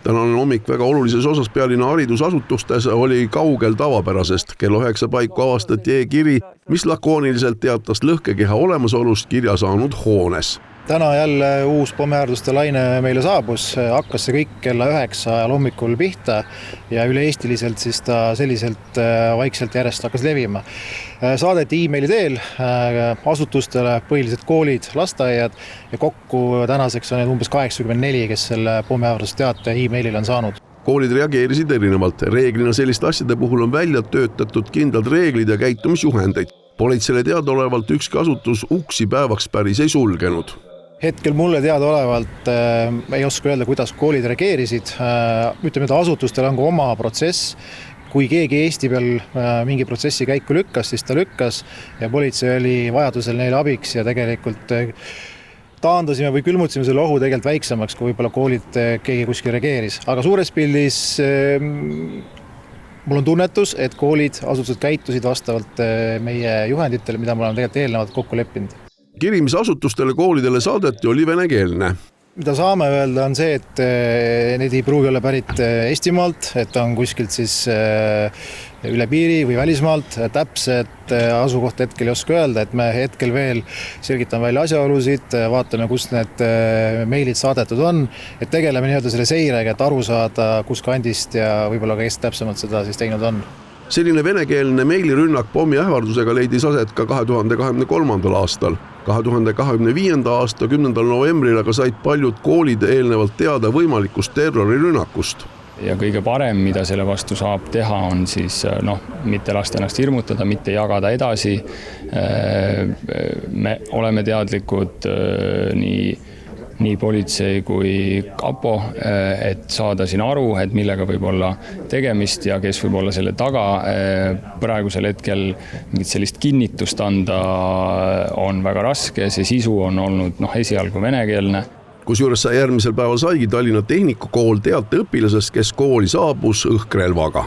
Tänane hommik väga olulises osas pealinna haridusasutustes oli kaugel tavapärasest. Kell 9 paiku avastati e-kiri, mis lakooniliselt teatas lõhkekeha olemasolust kirja saanud hoones. Täna jälle uus pommiäärduste laine meile saabus, hakkas see kõik kella 9 ajal hommikul pihta ja üle-eestiliselt siis ta selliselt vaikselt järjest hakkas levima. Saadeti e-maili teel asutustele, põhiliselt koolid, lasteaiad ja kokku tänaseks on need umbes 84, kes selle pommiäärdusteate e-mailil on saanud. Koolid reageerisid erinevalt. Reeglina selliste asjade puhul on välja töötatud kindlad reeglid ja käitumisjuhendeid. Politseile teadaolevalt ükski asutus uksi päevaks päris ei sulgenud. Hetkel mulle teadaolevalt ei oska öelda, kuidas koolid reageerisid. Ütleme, et asutustel on ka oma protsess. Kui keegi Eesti peal mingi protsessi käiku lükkas, siis ta lükkas ja politsei oli vajadusel neile abiks ja tegelikult taandasime või külmutsime selle ohu tegelikult väiksemaks, kui võib-olla koolid keegi kuskil reageeris. Aga suures pildis mul on tunnetus, et koolid, asutused käitusid vastavalt meie juhenditele, mida me oleme tegelikult eelnevalt kokku leppinud. Kiri, mis asutustele koolidele saadeti, oli venekeelne. Mida saame öelda on see, et need ei pruugi olla pärit Eestimaalt, et on kuskilt siis üle piiri või välismaalt. Täpset asukoht hetkel ei oska öelda, et me hetkel veel selgitame välja asjaolusid, vaatame, kus need meilid saadetud on, et tegeleme nii-öelda selle seirega, et aru saada, kus kandist ja võib-olla kes täpsemalt seda siis teinud on. Selline venekeelne meilirünnak pommi ähvardusega leidis aset ka 2023. aastal. 2025. aasta 10. novembril aga said paljud koolid eelnevalt teada võimalikust terrorirünnakust. Ja kõige parem, mida selle vastu saab teha, on siis mitte lasta ennast hirmutada, mitte jagada edasi. Me oleme teadlikud nii politsei kui kapo, et saada siin aru, et millega võib olla tegemist ja kes võib olla selle taga. Praegusel hetkel mingit sellist kinnitust anda on väga raske, see sisu on olnud esialgu venekeelne. Kusjuures järgmisel päeval saigi Tallinna Tehnikakool teate õpilasest, kes kooli saabus õhkrelvaga.